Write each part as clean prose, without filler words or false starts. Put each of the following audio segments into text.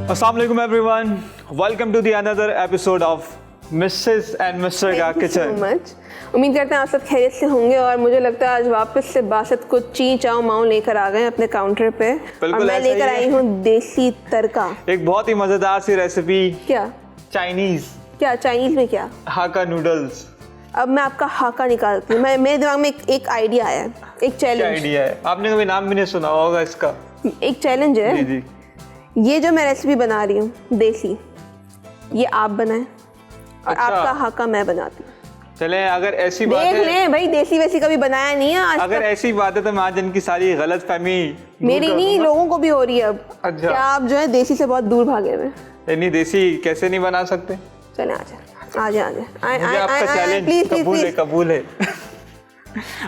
Assalamu alaikum everyone. Welcome to the another episode of Mrs. and Mr. का kitchen. उम्मीद करते हैं आप सब खैरियत से होंगे और मुझे लगता है आज वापस से बासत कुछ ची चाव माओ लेकर आ गए अपने काउंटर पे और मैं लेकर आई हूँ देसी तड़का। एक बहुत ही मजेदार सी रेसिपी। क्या? चाइनीज। क्या चाइनीज में क्या? हाका नूडल्स। अब मैं आपका हाका निकालती हूँ। मेरे दिमाग में एक आइडिया आया है, एक चैलेंज। क्या आइडिया है? आपने कभी नाम भी नहीं सुना होगा इसका। एक चैलेंज है। जी जी। ये जो मैं रेसिपी बना रही हूँ देसी, ये आप बनाएं और अच्छा। आपका हाका मैं बनाती हूँ। चले अगर ऐसी बात है, देख लें भाई, देसी वैसी कभी बनाया नहीं है आज अगर तक। ऐसी बात है तो मैं आज इनकी सारी गलत फहमी मेरी नहीं, लोगों को भी हो रही है अब। अच्छा। क्या आप जो है देसी से बहुत दूर भागे हुए? नहीं, देसी कैसे नहीं बना सकते। चले आजा मुझे आपका चैलेंज कबूल है।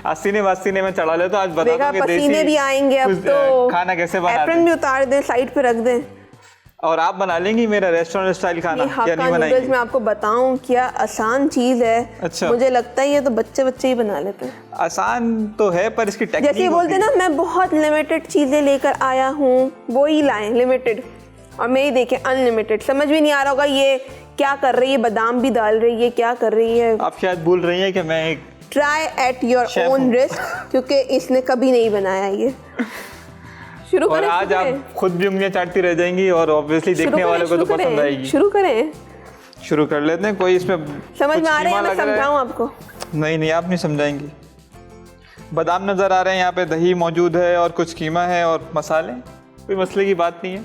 आसीने वासीने में चढ़ा ले तो आज बता दूंगी पसीने भी आएंगे अब तो। खाना कैसे बनाते एप्रन भी उतार दें, साइड पे रख दें। और आप बना लेंगी मेरा रेस्टोरेंट स्टाइल खाना या नहीं बनाएंगी? मैं आपको बताऊं क्या आसान चीज है। अच्छा। मुझे लगता है ये तो बच्चे ही बना लेते हैं। आसान तो है पर इसकी टेक्निक जैसे बोलते ना, मैं बहुत लिमिटेड चीजें लेकर आया हूँ, वो ही लाएं लिमिटेड, और मेरी देखें अनलिमिटेड। समझ भी नहीं आ रहा होगा ये क्या कर रही है, बादाम भी डाल रही है, क्या कर रही है। आप शायद भूल रही हैं कि मैं एक try at your own risk, क्योंकि इसने कभी नहीं बनाया ये। शुरू और करें? आज आप खुद भी उंगलियां चाटती रह जाएंगी और ऑब्वियसली देखने वालों को तो पसंद आएगी। शुरू करें? शुरू कर लेते हैं। कोई इसमें समझ में आ रहा है? मैं समझाऊं आपको? नहीं, आप नहीं समझाएंगी। बादाम नजर आ रहे हैं, यहाँ पे दही मौजूद है और कुछ कीमा है और मसाले, कोई मसले की बात नहीं है।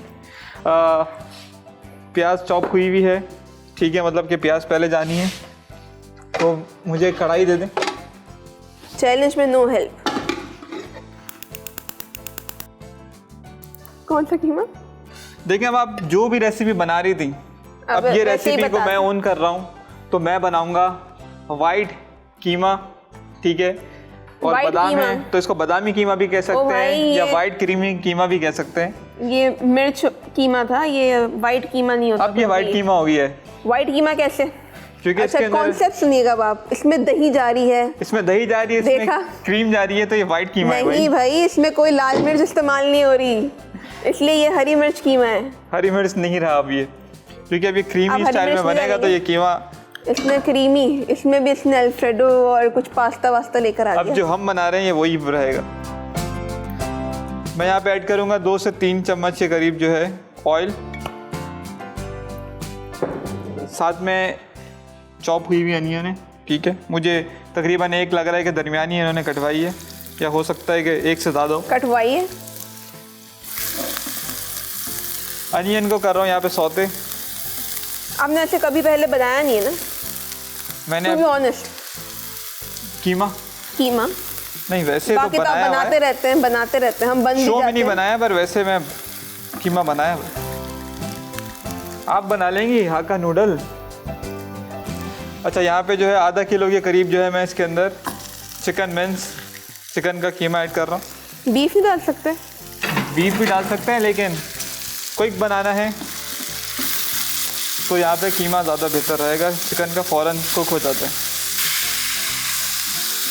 प्याज चॉप हुई हुई है, ठीक है, मतलब कि प्याज पहले जानी है। तो मुझे कढ़ाई दे दें। चैलेंज में नो हेल्प। कौन सा कीमा? देखिए, अब आप जो भी रेसिपी बना रही थी, अब ये रेसिपी को मैं ऑन कर रहा हूँ, तो मैं बनाऊंगा वाइट कीमा, ठीक है। और बादाम है तो इसको बादामी कीमा भी कह सकते हैं या वाइट क्रीमी कीमा भी कह सकते हैं। ये मिर्च कीमा था, ये वाइट कीमा नहीं होता। अब ये वाइट कीमा हो गया है। वाइट कीमा कैसे? क्योंकि अच्छा, कॉन्सेप्ट सुनिएगा आप। इसमें दही जा रही है, इसमें दही जा रही है, इसमें क्रीम जा रही है, तो ये वाइट कीमा है। नहीं भाई, इसमें कोई लाल मिर्च इस्तेमाल नहीं हो रही, इसलिए ये हरी मिर्च कीमा है। हरी मिर्च नहीं रहा अब ये, क्योंकि अभी क्रीमी स्टाइल में बनेगा तो ये कीमा। इसमें क्रीमी, इसमें भी इसने अल्फ्रेडो और कुछ पास्ता वास्ता लेकर आ गया। अब जो हम बना रहे हैं ये वही रहेगा। मैं यहाँ पे ऐड करूँगा 2 से 3 चम्मच के करीब जो है ऑयल, साथ में चॉप हुई हुई अनियन है, ठीक है। मुझे तकरीबन एक लग रहा है कि दरमियानी इन्होंने कटवाई है, या हो सकता है कि एक से ज़्यादा हो। कटवाई है। अनियन को कर रहा हूँ यहाँ पे सौते। आपने ऐसे कभी पहले बनाया नहीं है ना? मैंने To be honest, कीमा नहीं, वैसे तो बनाया बनाते रहते हैं हम, बन भी शो में जाते नहीं हैं। बनाया, पर वैसे मैं कीमा बनाया है। आप बना लेंगी हाका नूडल? अच्छा, यहाँ पे जो है आधा किलो के करीब जो है मैं इसके अंदर चिकन का कीमा ऐड कर रहा हूँ। बीफ ही डाल सकते हैं? बीफ भी डाल सकते हैं, लेकिन क्विक बनाना है तो यहाँ पे कीमा ज़्यादा बेहतर रहेगा। चिकन का फ़ौरन कुक हो जाता है।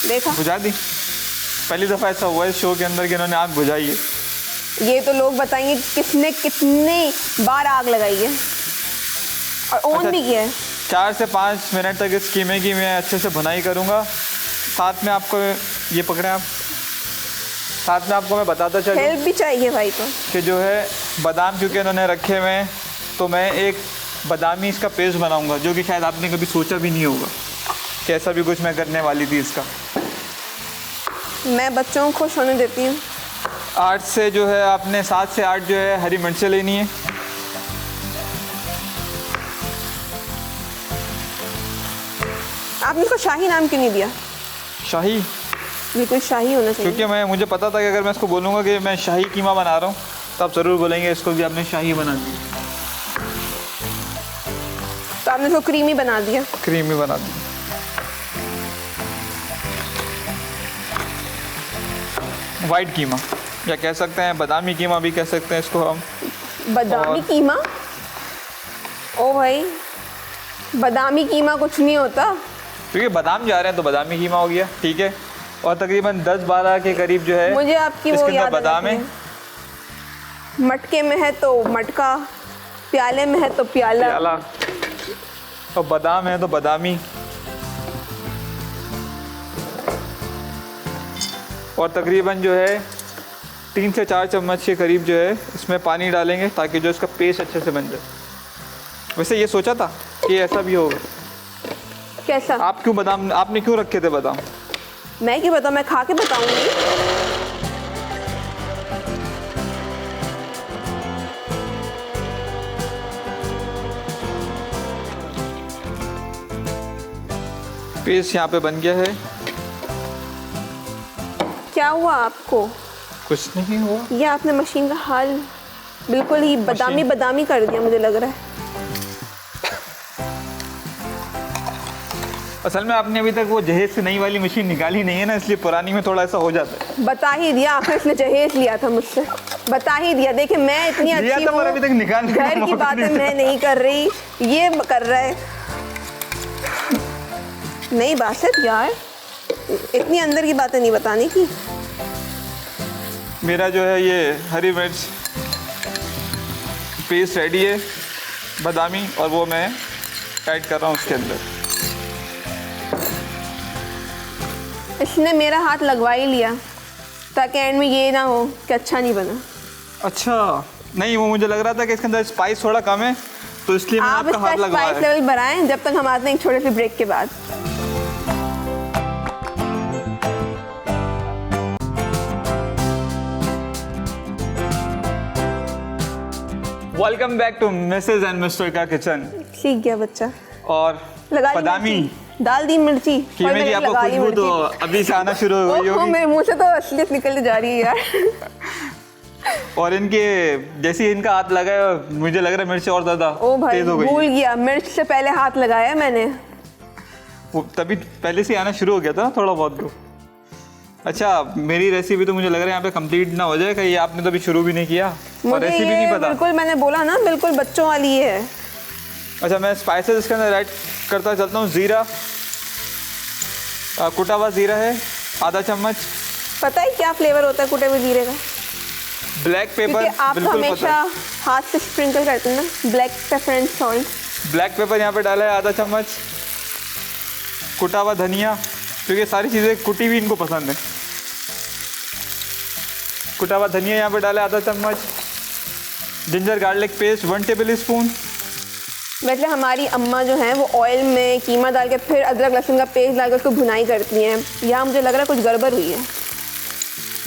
देखा, बुझा दी। पहली दफ़ा ऐसा हुआ है शो के अंदर कि इन्होंने आग बुझाई है। ये तो लोग बताएंगे किसने कितने बार आग लगाई है और ऑन भी किया है। 4 से 5 मिनट तक इस कीमे की मैं अच्छे से भुनाई करूँगा। साथ में आपको ये पकड़ें आप, साथ में आपको मैं बताता चलूँ, हेल्प भी चाहिए भाई तो, कि जो है बादाम क्योंकि इन्होंने रखे हुए हैं, तो मैं एक बादामी इसका पेस्ट बनाऊंगा, जो कि शायद आपने कभी सोचा भी नहीं होगा कि ऐसा भी कुछ मैं करने वाली थी इसका। मैं बच्चों को खुश होने देती हूँ। 8 से जो है आपने 7 से 8 जो है हरी मिर्चें लेनी है। आपने इसको शाही नाम क्यों नहीं दिया? शाही? ये कोई शाही होना चाहिए। क्योंकि मुझे पता था कि अगर मैं इसको बोलूँगा कि मैं शाही कीमा बना रहा हूँ तो आप ज़रूर बोलेंगे इसको भी आपने शाही बना दिया। तो आपने इसको क्रीमी बना दिया। क्रीमी बना दिया। वाइट कीमा या कह सकते हैं बादामी कीमा भी कह सकते हैं इसको हम। बादामी कीमा? ओ भाई, बादामी कीमा कुछ नहीं होता। क्योंकि बादाम जा रहे हैं तो बादामी कीमा हो गया, ठीक है। और तकरीबन 10-12 के करीब जो है मुझे आपकी वो याद बादाम है। मटके में है तो मटका, प्याले में है तो प्याला। और बादाम है तो बादामी। और तकरीबन जो है 3 से 4 चम्मच के करीब जो है इसमें पानी डालेंगे ताकि जो इसका पेस्ट अच्छे से बन जाए। वैसे ये सोचा था कि ऐसा भी होगा। कैसा? आप क्यों बादाम, आपने क्यों रखे थे बादाम? मैं क्यों बताऊँ, मैं खा के बताऊंगी। पेस्ट यहाँ पे बन गया है। क्या हुआ आपको? कुछ नहीं हुआ। ये आपने मशीन का हाल बिल्कुल ही बादामी बादामी कर दिया, मुझे लग रहा है। असल में आपने अभी तक वो जहेज से नई वाली मशीन निकाली नहीं है ना, इसलिए पुरानी में थोड़ा ऐसा हो जाता है। बता ही दिया आपने, इसने जहेज लिया था मुझसे, बता ही दिया। देखिए मैं इतनी अच्छी हूँ, अभी तक निकाल घर की बातें मैं नहीं कर रही, ये कर रहा है। नई बात है यार, इतनी अंदर की बातें नहीं बताने की। मेरा जो है ये हरी मिर्च पेस्ट रेडी है बादामी, और वो मैं ऐड कर रहा हूँ उसके अंदर। इसने मेरा हाथ लगवा ही लिया ताकि एंड में ये ना हो कि अच्छा नहीं बना। अच्छा नहीं, वो मुझे लग रहा था कि इसके अंदर स्पाइस थोड़ा कम है, तो इसलिए मैंने आपका हाथ लगवाया। स्पाइस लेवल बढ़ाएं जब तक हम आते हैं एक छोटे से ब्रेक के बाद। Welcome back to Mrs and Mr का किचन। सीख गया बच्चा। और बादामी डाल दी मिर्ची, कीमे की आपको खुशबू तो अभी से आना शुरू हो गई होगी। मेरे मुंह से तो असलियत निकलती जा रही है यार। और इनके जैसे इनका हाथ लगा है, मुझे लग रहा है मिर्च और ज्यादा तेज हो गई। भूल गया, मिर्च से पहले हाथ लगाया मैंने, तभी पहले से आना शुरू हो गया था थोड़ा बहुत तो। अच्छा मेरी रेसिपी तो मुझे लग रहा है यहाँ पे कंप्लीट ना हो जाए, कि ये आपने तो अभी शुरू भी नहीं किया और रेसिपी नहीं पता। बिल्कुल मैंने बोला ना, बिल्कुल बच्चों वाली है। अच्छा मैं स्पाइसेस इसके अंदर ऐड करता चलता हूँ। ज़ीरा, कुटा हुआ ज़ीरा है आधा चम्मच। पता है क्या फ्लेवर होता है कुटे हुए जीरे का? ब्लैक पेपर, आप तो हमेशा हाथ से स्प्रिंकल करते हैं ना, black pepper and salt. Black pepper यहाँ पे डाला है आधा चम्मच। कुटा हुआ धनिया, क्योंकि सारी चीज़ें कुटी हुई इनको पसंद है। कुटा हुआ धनिया यहाँ पे डाला है आधा चम्मच। Ginger garlic paste 1 table spoon. वैसे हमारी अम्मा जो हैं वो ऑयल में कीमा डाल के फिर अदरक लहसुन का पेस्ट डाल के उसको भुनाई करती हैं। यहाँ मुझे लग रहा है कुछ गड़बड़ हुई है।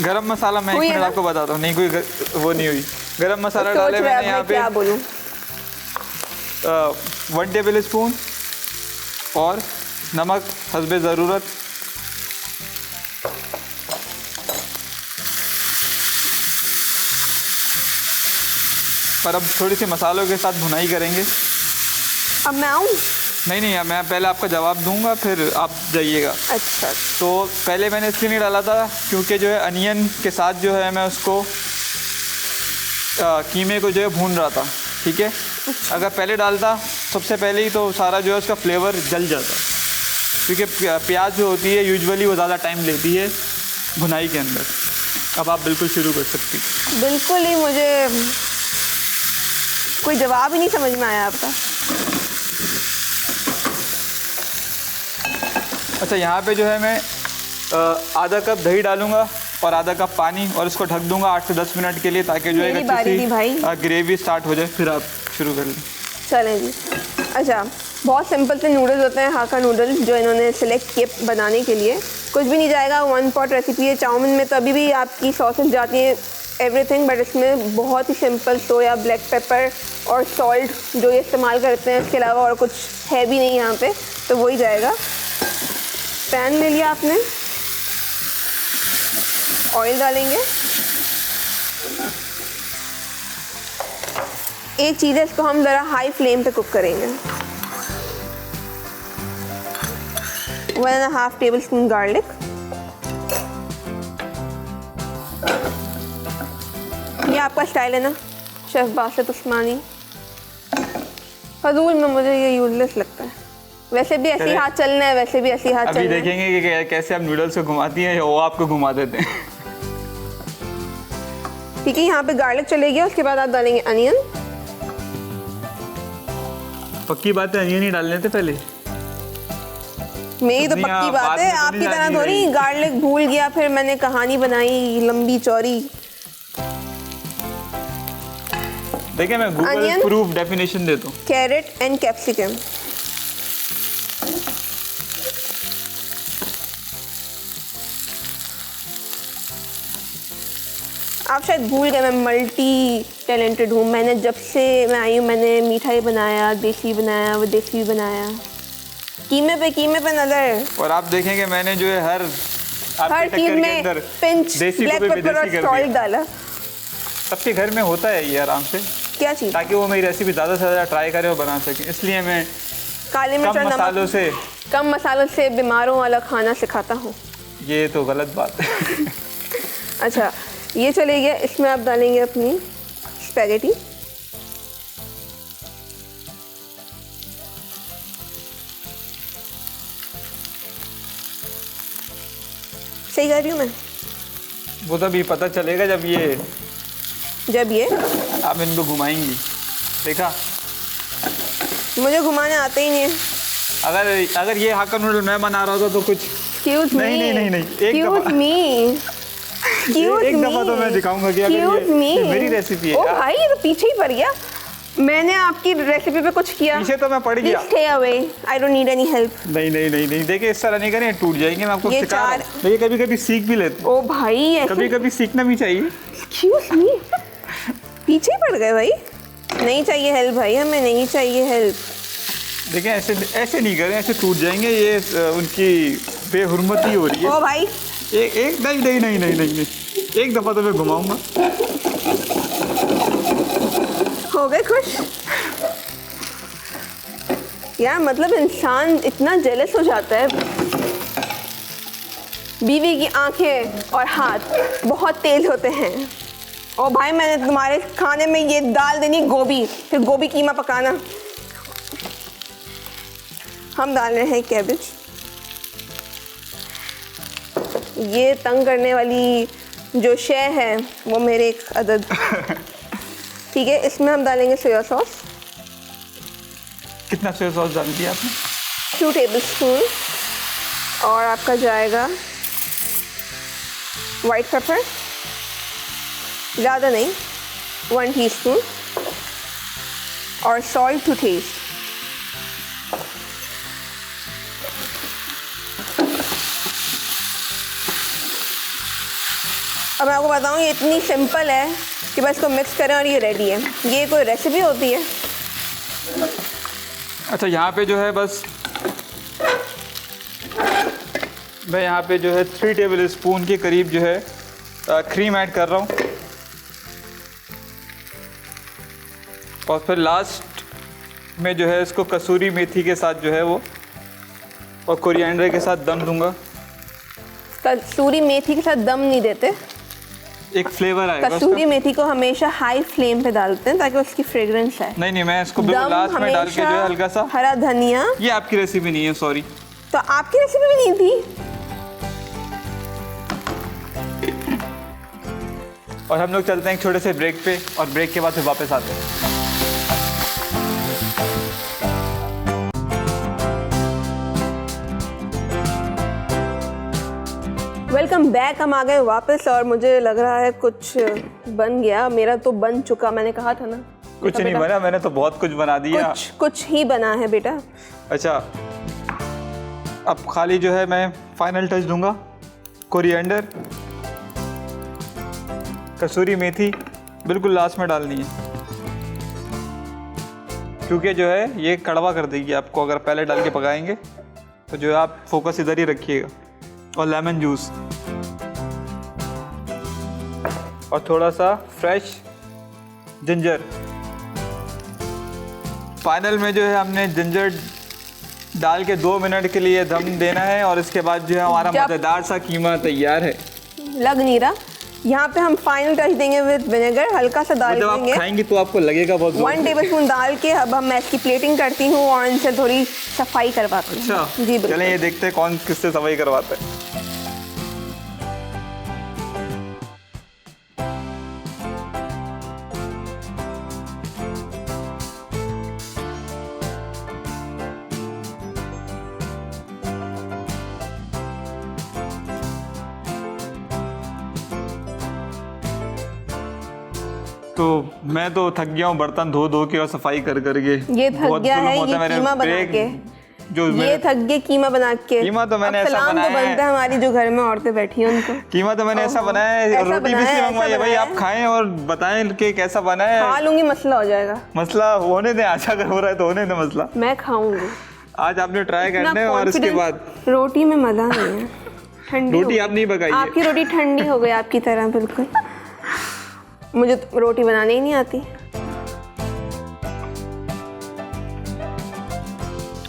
गरम मसाला मैं एक मिनट आपको बताता हूँ। नहीं कोई वो नहीं हुई। गरम मसाला डाले मैंने यहाँ पे, क्या बोलूँ, 1 टेबल स्पून। और नमक हस्बे ज़रूरत। पर अब थोड़ी सी मसालों के साथ भुनाई करेंगे। अब मैं आऊँ? नहीं, मैं पहले आपका जवाब दूंगा फिर आप जाइएगा। अच्छा। तो पहले मैंने इसलिए नहीं डाला था क्योंकि जो है अनियन के साथ जो है मैं उसको कीमे को जो है भून रहा था, ठीक है। अच्छा। अगर पहले डालता सबसे पहले ही तो सारा जो है उसका फ्लेवर जल जाता, क्योंकि प्याज जो होती है यूजुअली वो ज़्यादा टाइम लेती है भुनाई के अंदर। अब आप बिल्कुल शुरू कर सकती। बिल्कुल ही मुझे कोई जवाब ही नहीं समझ में आया आपका। अच्छा यहाँ पे जो है मैं आधा कप दही डालूंगा और आधा कप पानी, और इसको ढक दूंगा 8 से 10 मिनट के लिए, ताकि जो है अच्छी सी ग्रेवी स्टार्ट हो जाए। फिर आप शुरू कर लें। चलें जी। अच्छा बहुत सिंपल से नूडल्स होते हैं, हाका नूडल्स, जो इन्होंने सेलेक्ट किए बनाने के लिए। कुछ भी नहीं जाएगा, 1 पॉट रेसिपी है। चाउमीन में तो अभी भी आपकी सॉसेस जाती हैं एवरीथिंग, बट इसमें बहुत ही सिंपल सोया, ब्लैक पेपर और सॉल्ट जो ये इस्तेमाल करते हैं, इसके अलावा और कुछ है भी नहीं यहाँ पे, तो वही जाएगा। पैन ले लिया आपने, ऑयल डालेंगे। एक चीज़ है, इसको हम ज़रा हाई फ्लेम पे कुक करेंगे। 1.5 टेबल स्पून गार्लिक, ये आपका स्टाइल है ना शेफ बासित उस्मानी। फजूल में मुझे ये यूजलेस लगता है। वैसे भी ऐसे ही हाथ चलना है, वैसे भी ऐसे ही हाथ चलना है। अभी देखेंगे कि कैसे आप नूडल्स को घुमाती हैं या वो आपको घुमा देते हैं। ठीक है, यहाँ पे गार्लिक चले गया। उसके बाद आप डालेंगे अनियन। पक्की बात है, अनियन ही डालने थे पहले। मेरी तो सब्जियां पक्की बात बाद है, में तो आपकी नहीं तरह जानी थोड़ी भाई। गार्लिक भूल गया फिर मैंने कहानी बनाई लंबी चौड़ी। देखिए मैं गूगल Onion? प्रूफ डेफिनेशन देता हूँ। Carrot and capsicum. आप शायद भूल गए मैं मल्टी टैलेंटेड हूँ। मैंने जब से मैं आई हूँ मैंने मीठाई बनाया, देसी बनाया, विदेशी बनाया, कीमे पे नजर। और आप देखेंगे मैंने जो है हर हर आपके चीज टक्कर के में अंदर पिंच देसी ब्लैक को भी पेपर और विदेशी कर सॉल्ट दिया। डाला। सबके घर में होता है ये आराम से, क्या चीज़? ताकि वो मेरी रेसिपी ज़्यादा से ज़्यादा ट्राई करें और बना सकें। इसलिए मैं काली मिर्च कम और मसालों नमक, से, कम मसालों से बीमारों वाला खाना सिखाता हूँ। ये तो गलत बात है। अच्छा ये चले गया। इसमें आप डालेंगे अपनी स्पैगेटी। सही कर रही हूँ मैं? वो तो अभी पता चलेगा जब ये आप इनको घुमाएंगी। देखा, मुझे घुमाने आते ही नहीं है। अगर ये हाक्का नूडल मैं बना रहा होता तो कुछ Excuse me. नहीं, एक Excuse दफा- me. Excuse एक me. दफा तो मैं दिखाऊंगा कि अगर Excuse me. ये मेरी रेसिपी है। ओ भाई ये तो पीछे ही पड़ गया। मैंने आपकी रेसिपी पे कुछ किया। पीछे तो मैं पड़ गया। Please stay away. I don't need any help. नहीं, देखिए इस तरह नहीं करें, टूट जाएंगे। मैं आपको ये सिखा रहा चार- हूं। देखिए कभी कभी सीख भी लेते हैं। ओ भाई ऐसे। कभी कभी सीखना भी चाहिए। Excuse me. पीछे ही पड़ गए भाई। नहीं चाहिए हेल्प भाई, हमें नहीं चाहिए हेल्प। देखिए ऐसे नहीं करें, ऐसे टूट जाएंगे। ये उनकी बेहुरमती हो रही है। ओ भाई एक नहीं, एक दफा तो मैं घुमाऊंगा। हो गए खुश? यार मतलब इंसान इतना जेलस हो जाता है। बीवी की आंखें और हाथ बहुत तेज होते हैं। ओ भाई मैंने तुम्हारे खाने में ये डाल देनी गोभी, फिर गोभी कीमा पकाना। हम डाल रहे हैं कैबेज। ये तंग करने वाली जो शय है वो मेरे एक अदद। ठीक है, इसमें हम डालेंगे सोया सॉस। कितना सोया सॉस डाल दिया आपने? 2 टेबलस्पून। और आपका जाएगा वाइट पेपर, ज़्यादा नहीं, 1 टीस्पून। और सॉल्ट टू टेस्ट। अब मैं आपको बताऊँ ये इतनी सिंपल है कि बस इसको मिक्स करें और ये रेडी है। ये कोई रेसिपी होती है? अच्छा यहाँ पे जो है बस मैं यहाँ पे जो है 3 टेबल स्पून के करीब जो है क्रीम ऐड कर रहा हूँ। और फिर लास्ट में जो है इसको कसूरी मेथी के साथ जो है वो और कोरिएंडर के साथ दम दूंगा। कसूरी मेथी के साथ दम नहीं देते। एक फ्लेवर आएगा कसूरी उसका। मेथी को हमेशा हाई फ्लेम पे डालते हैं ताकि उसकी फ्रेग्रेंस आए। नहीं मैं इसको बिल्कुल लास्ट में डाल के जो है हल्का सा। हरा धनिया। ये आपकी रेसिपी नहीं है, सॉरी। तो आपकी रेसिपी भी नहीं थी? और हम लोग चलते हैं एक छोटे से ब्रेक पे और ब्रेक के बाद फिर वापस आते हैं। Welcome back. हम आ गए वापस और मुझे लग रहा है कुछ बन गया। मेरा तो बन चुका, मैंने कहा था ना। कुछ नहीं बना, मैंने तो बहुत कुछ बना दिया। कुछ ही बना है बेटा। अच्छा अब खाली जो है मैं फाइनल टच दूंगा। कोरिएंडर, कसूरी मेथी बिल्कुल लास्ट में डालनी है, क्योंकि जो है ये कड़वा कर देगी आपको अगर पहले डाल के पकाएंगे। तो जो है आप फोकस इधर ही रखिएगा। और लेमन जूस और थोड़ा सा फ्रेश जिंजर। फाइनल में जो है हमने जिंजर डाल के 2 मिनट के लिए दम देना है और इसके बाद जो है हमारा मज़ेदार सा कीमा तैयार है। लग नहीं रहा। यहाँ पे हम फाइनल टच देंगे विद विनेगर, हल्का सा डाल जब देंगे। आप खाएंगे तो आपको लगेगा बहुत। 1 टेबलस्पून डाल के अब मैं इसकी प्लेटिंग करती हूँ और इनसे थोड़ी सफाई करवाती हूँ। अच्छा जी बिल्कुल। चलें ये देखते हैं कौन किससे सफाई करवाता है। तो मैं तो थक गया हूँ बर्तन धो धो के और सफाई कर करके। ये थक गया है ये कीमा बना के, ये थक गया कीमा बना के। कीमा तो मैंने ऐसा बनाया तो बनता है हमारी जो घर में औरतें बैठी हैं उनको। कीमा तो मैंने ऐसा बनाया है, रोटी भी इसलिए मंगवाई है भाई आप खाएं और बताएं कि कैसा बना है। खा लूंगी, मसला हो जाएगा। मसला होने दे, अच्छा अगर हो रहा है तो होने दे मसला। मैं खाऊंगी आज आपने ट्राई करना है और इसके बाद रोटी में मजा नहीं है। ठंडी रोटी आप नहीं पकाई, आपकी रोटी ठंडी हो गई आपकी तरह बिल्कुल। मुझे तो रोटी बनाने ही नहीं आती।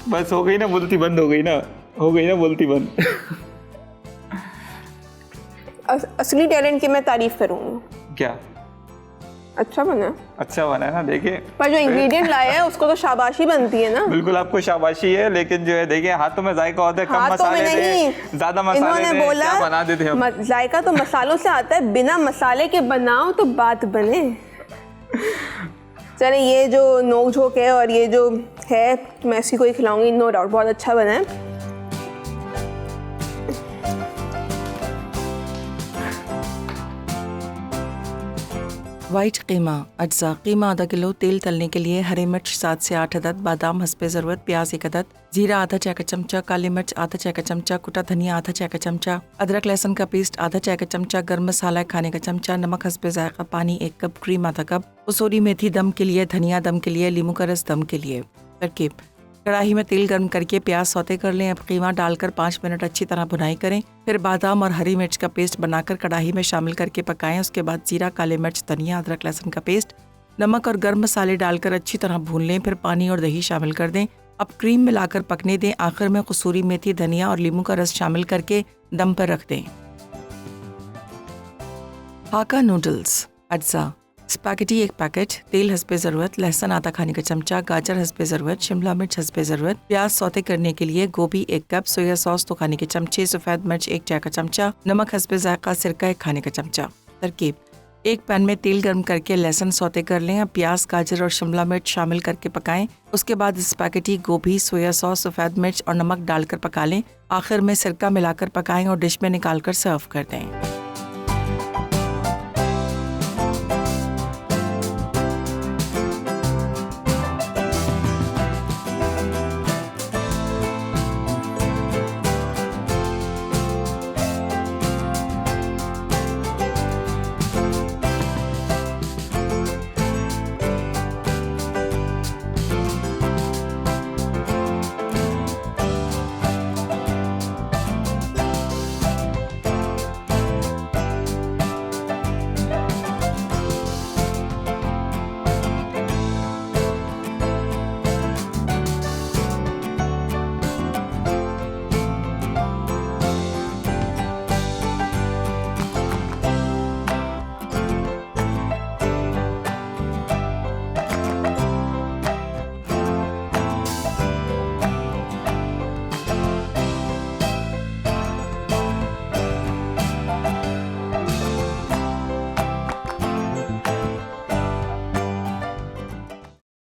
बस हो गई ना बोलती बंद, हो गई ना बोलती बंद। असली टैलेंट की मैं तारीफ करूंगी। क्या अच्छा बना है ना, देखिए। पर जो इंग्रेडिएंट लाए हैं उसको तो शाबाशी बनती है ना। बिल्कुल आपको शाबाशी है, लेकिन जो है देखिए हाथों में जायका होता है, कम मसाले दे, ज्यादा मसाले दे, बोला क्या बना देते हम। जायका तो मसालों से आता है, बिना मसाले के बनाओ तो बात बने। चले ये जो नोक झोंक है और ये जो है मैं इसी को ही खिलाऊंगी, नो डाउट बहुत अच्छा बना है। वाइट कीमा अज्जा। कीमा आधा किलो, तेल तलने के लिए हरी मिर्च 7 से 8 अदद, बादाम हस्बे ज़रूरत, प्याज 1 अदद, जीरा आधा चाय का चमचा, काली मिर्च आधा चाय का चमचा, कुटा धनिया आधा चाय का चमचा, अदरक लहसुन का पेस्ट आधा चाय का चमचा, गर्म मसाला खाने का चमचा, नमक हस्बे जायका, पानी 1 कप, क्रीम आधा कप, कसूरी मेथी दम के लिए, धनिया दम के लिए, नींबू का रस दम के लिए। तरकीब: कढ़ाई में तेल गर्म करके प्याज सौते कर लें। अब कीमा डालकर 5 मिनट अच्छी तरह भुनाई करें। फिर बादाम और हरी मिर्च का पेस्ट बनाकर कढ़ाई में शामिल करके पकाएं। उसके बाद जीरा, काले मिर्च, धनिया, अदरक लहसुन का पेस्ट, नमक और गर्म मसाले डालकर अच्छी तरह भून लें। फिर पानी और दही शामिल कर दें। अब क्रीम मिलाकर पकने दें। आखिर में कसूरी मेथी, धनिया और नींबू का रस शामिल करके दम पर रख दें। हाका नूडल्स अज्जा। स्पैगेटी 1 पैकेट, तेल हस्बे ज़रूरत, लहसुन आधा खाने का चमचा, गाजर हस्बे ज़रूरत, शिमला मिर्च हस्बे ज़रूरत, प्याज सौते करने के लिए, गोभी 1 कप, सोया सॉस 2 खाने के चमचे, सफ़ेद मिर्च 1 चाय का चमचा, नमक हस्बे जायका, सिरका 1 खाने का चमचा। तरकीब: एक पैन में तेल गर्म करके लहसुन सौते कर लें। अब प्याज, गाजर और शिमला मिर्च शामिल करके पकाएं। उसके बाद स्पैगेटी, गोभी, सोया सॉस, सफ़ेद मिर्च और नमक डालकर पका लें। आखिर में सिरका मिलाकर पकाएं और डिश में निकालकर सर्व कर दें।